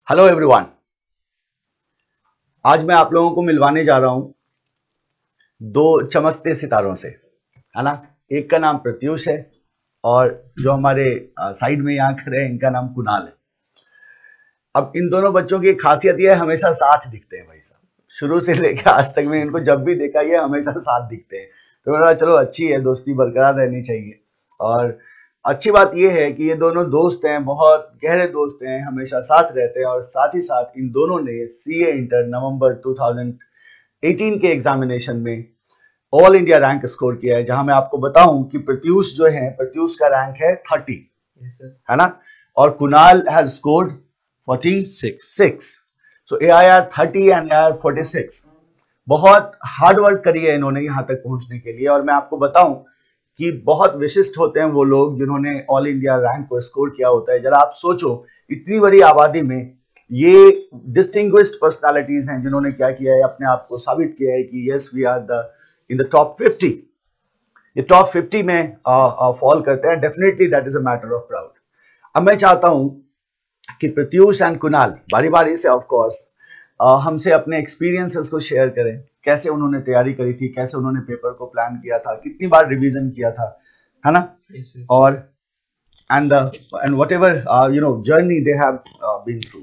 Hello everyone. आज मैं आप लोगों को मिलवाने जा रहा हूं दो चमकते सितारों से, है ना। एक का नाम प्रत्युष है और जो हमारे साइड में यहाँ खड़े हैं इनका नाम कुणाल है। अब इन दोनों बच्चों की एक खासियत ये है, हमेशा साथ दिखते हैं भाई साहब। शुरू से लेकर आज तक में इनको जब भी देखा ये हमेशा साथ दिखते हैं, तो मैंने कहा चलो अच्छी है, दोस्ती बरकरार रहनी चाहिए। और अच्छी बात यह है कि ये दोनों दोस्त हैं, बहुत गहरे दोस्त हैं, हमेशा साथ रहते हैं। और साथ ही साथ इन दोनों ने सीए इंटर नवंबर 2018 के एग्जामिनेशन में ऑल इंडिया रैंक स्कोर किया है, जहां मैं आपको बताऊं कि प्रत्युष जो है, प्रत्युष का रैंक है 30, है ना, और Kunal has scored 46। So AIR 30 and AIR 46। बहुत हार्ड वर्क करी है इन्होंने यहां तक पहुंचने के लिए। और मैं आपको बताऊं कि बहुत विशिष्ट होते हैं वो लोग जिन्होंने ऑल इंडिया रैंक को स्कोर किया होता है। जरा आप सोचो, इतनी बड़ी आबादी में ये डिस्टिंग्विश्ड पर्सनालिटीज हैं जिन्होंने क्या किया है, अपने आप को साबित किया है कि yes we are the in the top 50। ये टॉप 50 में फॉल करते हैं। Definitely that is a matter of proud. अब मैं चाहता हूं कि प्रत्युष एंड कुणाल बारी बारी से ऑफ कोर्स हमसे अपने एक्सपीरियंसेस को शेयर करें, कैसे उन्होंने तैयारी करी थी, कैसे उन्होंने पेपर को प्लान किया था, कितनी बार रिवीजन किया था, है ना। और and whatever journey they have been through.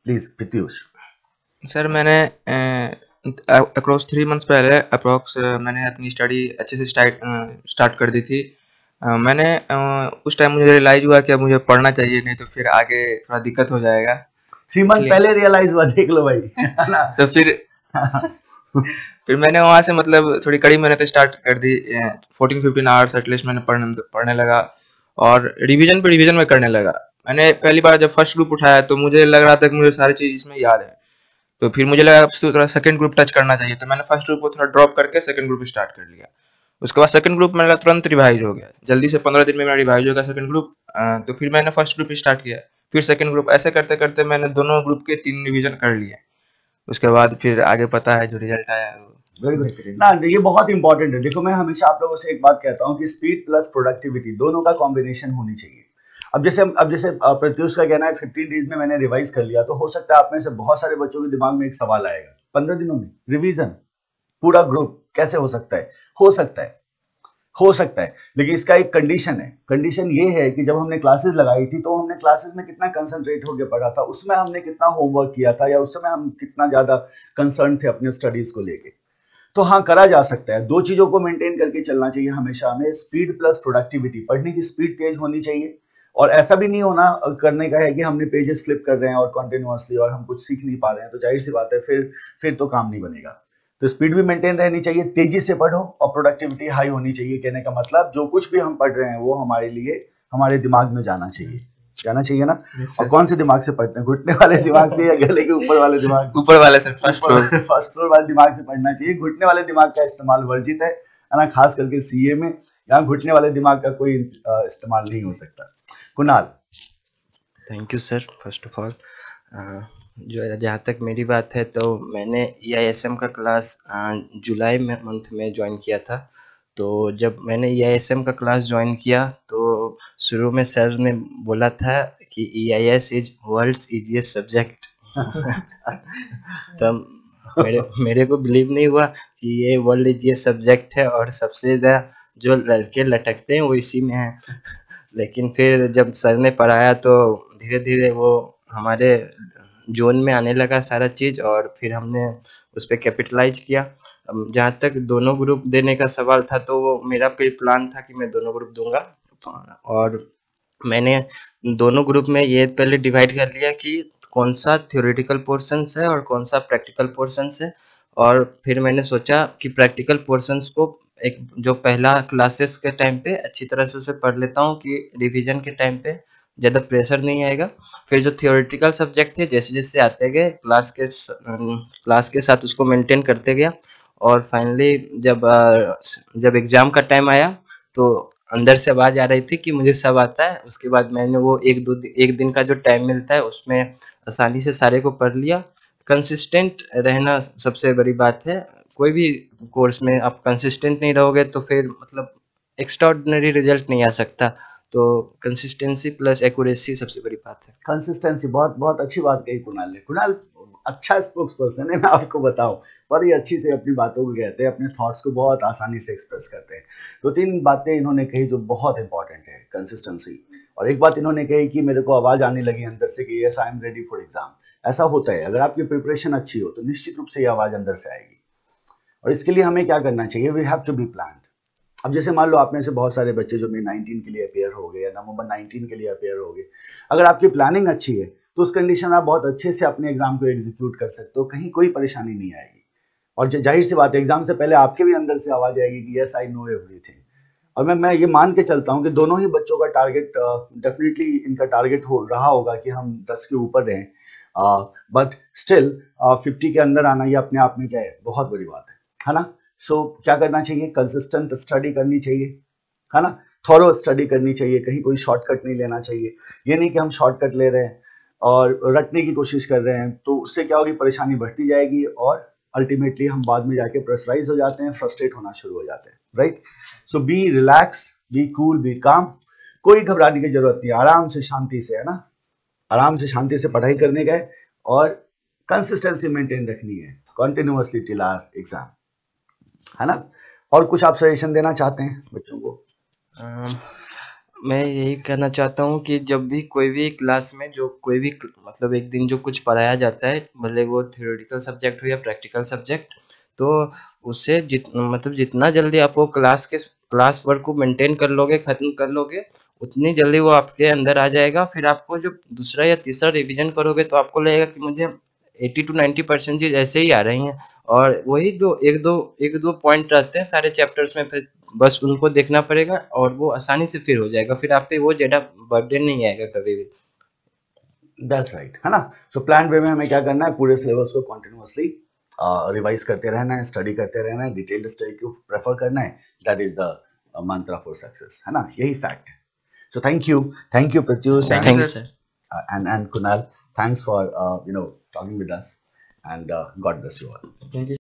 Please Pratyush. Sir मैंने अक्रॉस 3 मंथ्स पहले अप्रॉक्स मैंने अपनी स्टडी अच्छे से स्टार्ट कर दी थी। मैंने उस टाइम मुझे रियलाइज हुआ कि अब मुझे पढ़ना चाहिए, नहीं तो फिर आगे थोड़ा दिक्कत हो जाएगा। 3 मंथ पहले रियलाइज हुआ, देख लो भाई, है ना। तो फिर मैंने वहां से मतलब थोड़ी कड़ी मेहनत स्टार्ट कर दी। 14-15 आवर्स एटलीस्ट मैंने पढ़ने लगा और रिवीजन में करने लगा। मैंने पहली बार जब फर्स्ट ग्रुप उठाया तो मुझे लग रहा था कि मुझे सारी चीज इसमें याद है, तो फिर मुझे लगा अब थोड़ा सेकंड ग्रुप टच करना चाहिए, तो मैंने फर्स्ट ग्रुप को थोड़ा ड्रॉप करके सेकंड ग्रुप स्टार्ट कर लिया। उसके बाद सेकंड ग्रुप मेरा तुरंत रिवाइज हो गया, जल्दी से 15 दिन में मेरा रिवाइज हो गया सेकंड ग्रुप। तो फिर मैंने फर्स्ट ग्रुप स्टार्ट किया, फिर सेकंड ग्रुप, ऐसे करते करते मैंने दोनों ग्रुप के 3 रिवीजन कर लिए। उसके बाद फिर आगे पता है जो रिजल्ट आया वेरी गुड ना। ये बहुत इंपॉर्टेंट है। देखो, मैं हमेशा आप लोगों से एक बात कहता हूँ कि स्पीड प्लस प्रोडक्टिविटी दोनों का कॉम्बिनेशन होनी चाहिए। अब जैसे प्रत्युष का कहना है 15 डेज में मैंने रिवाइज कर लिया, तो हो सकता है आप में से बहुत सारे बच्चों के दिमाग में एक सवाल आएगा, 15 दिनों में रिवीजन पूरा ग्रुप कैसे हो सकता है। हो सकता है, लेकिन इसका एक कंडीशन है। कंडीशन ये है कि जब हमने क्लासेस लगाई थी तो हमने क्लासेस में कितना कंसंट्रेट होकर पढ़ा था, उसमें हमने कितना होमवर्क किया था, या उस समय हम कितना ज्यादा कंसर्न थे अपने स्टडीज को लेके। तो हाँ, करा जा सकता है। दो चीजों को मेंटेन करके चलना चाहिए हमेशा हमें, स्पीड प्लस प्रोडक्टिविटी। पढ़ने की स्पीड तेज होनी चाहिए, और ऐसा भी नहीं होना करने का है कि हमने पेजेस फ्लिप कर रहे हैं और कंटिन्यूअसली और हम कुछ सीख नहीं पा रहे हैं, तो जाहिर सी बात है फिर तो काम नहीं बनेगा। तो स्पीड भी मेंटेन रहनी चाहिए, तेजी से पढ़ो, और प्रोडक्टिविटी हाई होनी चाहिए। कहने का मतलब जो कुछ भी हम पढ़ रहे हैं वो हमारे लिए, हमारे दिमाग में जाना चाहिए ना। और कौन से दिमाग से पढ़ते हैं, घुटने वाले दिमाग से या गले के ऊपर वाले दिमाग से? ऊपर वाले से, फर्स्ट फ्लोर वाले दिमाग से पढ़ना चाहिए। घुटने वाले दिमाग का इस्तेमाल वर्जित है ना, खास करके सीए में। यहाँ घुटने वाले दिमाग का कोई इस्तेमाल नहीं हो सकता। Kunal. Thank you sir. First of all जो जहाँ तक मेरी बात है, तो मैंने EISM का क्लास जुलाई मंथ में ज्वाइन किया था। तो जब मैंने EISM का क्लास ज्वाइन किया तो शुरू में सर ने बोला था कि EIS is world's easiest subject. तब मेरे को बिलीव नहीं हुआ कि ये वर्ल्ड इजीएस्ट सब्जेक्ट है और सबसे ज़्यादा जो लड़के लटकते हैं वो इसी में है। लेकिन फिर जब सर ने पढ़ाया तो धीरे धीरे वो हमारे जोन में आने लगा सारा चीज़, और फिर हमने उस पर कैपिटलाइज किया। जहाँ तक दोनों ग्रुप देने का सवाल था, तो वो मेरा प्लान था कि मैं दोनों ग्रुप दूंगा, और मैंने दोनों ग्रुप में ये पहले डिवाइड कर लिया कि कौन सा थ्योरेटिकल पोर्शंस है और कौन सा प्रैक्टिकल पोर्शंस है। और फिर मैंने सोचा कि प्रैक्टिकल पोर्शंस को एक जो पहला क्लासेस के टाइम पे अच्छी तरह से उसे पढ़ लेता हूँ कि रिवीजन के टाइम पे ज़्यादा प्रेशर नहीं आएगा। फिर जो थियोरेटिकल सब्जेक्ट थे जैसे जैसे आते गए क्लास के साथ उसको मेंटेन करते गया, और फाइनली जब एग्ज़ाम का टाइम आया तो अंदर से आवाज़ आ रही थी कि मुझे सब आता है। उसके बाद मैंने वो एक दिन का जो टाइम मिलता है उसमें आसानी से सारे को पढ़ लिया। कंसिस्टेंट रहना सबसे बड़ी बात है। कोई भी कोर्स में आप कंसिस्टेंट नहीं रहोगे तो फिर मतलब एक्स्ट्राऑर्डिनरी रिजल्ट नहीं आ सकता। तो कंसिस्टेंसी प्लस एक्यूरेसी सबसे बड़ी बात है। कंसिस्टेंसी, बहुत बहुत अच्छी बात कही कुणाल ने। कुणाल अच्छा स्पोक्स पर्सन है, मैं आपको बताऊं, बड़ी अच्छी से अपनी बातों को कहते हैं, अपने थॉट्स को बहुत आसानी से एक्सप्रेस करते हैं। तो 3 बातें इन्होंने कही जो बहुत इंपॉर्टेंट है, कंसिस्टेंसी, और एक बात इन्होंने कही कि मेरे को आवाज आने लगी अंदर से कि yes I am ready for exam. ऐसा होता है, अगर आपकी प्रिपरेशन अच्छी हो तो निश्चित रूप से ये आवाज अंदर से आएगी। और इसके लिए हमें क्या करना चाहिए, we have to be planned. अब जैसे मान लो आप में से बहुत सारे बच्चे जो मे 19 के लिए अपेयर हो गए या नवंबर 19 के लिए अपेयर हो गए, अगर आपकी प्लानिंग अच्छी है तो उस कंडीशन आप बहुत अच्छे से अपने एग्जाम को एग्जीक्यूट कर सकते हो, कहीं कोई परेशानी नहीं आएगी। और जाहिर सी बात है, एग्जाम से पहले आपके भी अंदर से आवाज आएगी कि यस आई नो एवरीथिंग। और मैं ये मान के चलता हूँ कि दोनों ही बच्चों का टारगेट, डेफिनेटली इनका टारगेट हो रहा होगा कि हम 10 के ऊपर रहें, बट स्टिल 50 के अंदर आना ये अपने आप में क्या है, बहुत बड़ी बात है ना। सो क्या करना चाहिए, कंसिस्टेंट स्टडी करनी चाहिए, है ना, थॉरो स्टडी करनी चाहिए, कहीं कोई शॉर्टकट नहीं लेना चाहिए। ये नहीं कि हम शॉर्टकट ले रहे हैं और रटने की कोशिश कर रहे हैं, तो उससे क्या होगी, परेशानी बढ़ती जाएगी और अल्टीमेटली हम बाद में जाके प्रेशराइज हो जाते हैं, फ्रस्ट्रेट होना शुरू हो जाते हैं, right. So be relax, be cool, be calm, कोई घबराने की जरूरत नहीं, आराम से शांति से, है ना, आराम से शांति से पढ़ाई करने का है और कंसिस्टेंसी मेंटेन रखनी है कॉन्टिन्यूअसली टिल आवर एग्जाम, है ना। और कुछ आप सजेशन देना चाहते हैं बच्चों को? मैं यही कहना चाहता हूँ कि जब भी कोई भी क्लास में जो कोई भी मतलब एक दिन जो कुछ पढ़ाया जाता है, भले वो थ्योरेटिकल सब्जेक्ट हो या प्रैक्टिकल सब्जेक्ट, तो उससे मतलब जितना जल्दी आप वो क्लास वर्क को मेंटेन कर लोगे, ख़त्म कर लोगे, उतनी जल्दी वो आपके अंदर आ जाएगा। फिर आपको जो दूसरा या तीसरा रिवीजन करोगे तो आपको लगेगा कि मुझे 80 to 90% चीज़ ऐसे ही आ रही हैं, और वही जो एक दो पॉइंट रहते हैं सारे चैप्टर्स में, फिर बस उनको देखना पड़ेगा और वो आसानी से फिर हो जाएगा, फिर आप पे वो ज़्यादा बर्डन नहीं आएगा कभी भी। दैट्स राइट, है ना। सो प्लान वे में हमें क्या करना है, पूरे सिलेबस को कॉन्टिन्यूअसली रिवाइज करते रहना है, स्टडी करते रहना है, डिटेल्ड स्टडी को प्रेफर करना है। दैट इज द मंत्र फॉर सक्सेस, है ना, यही फैक्ट है। So thank you Pratyush Thank you, thank you sir. Sir. and Kunal, thanks for talking with us, and God bless you all. Thank you.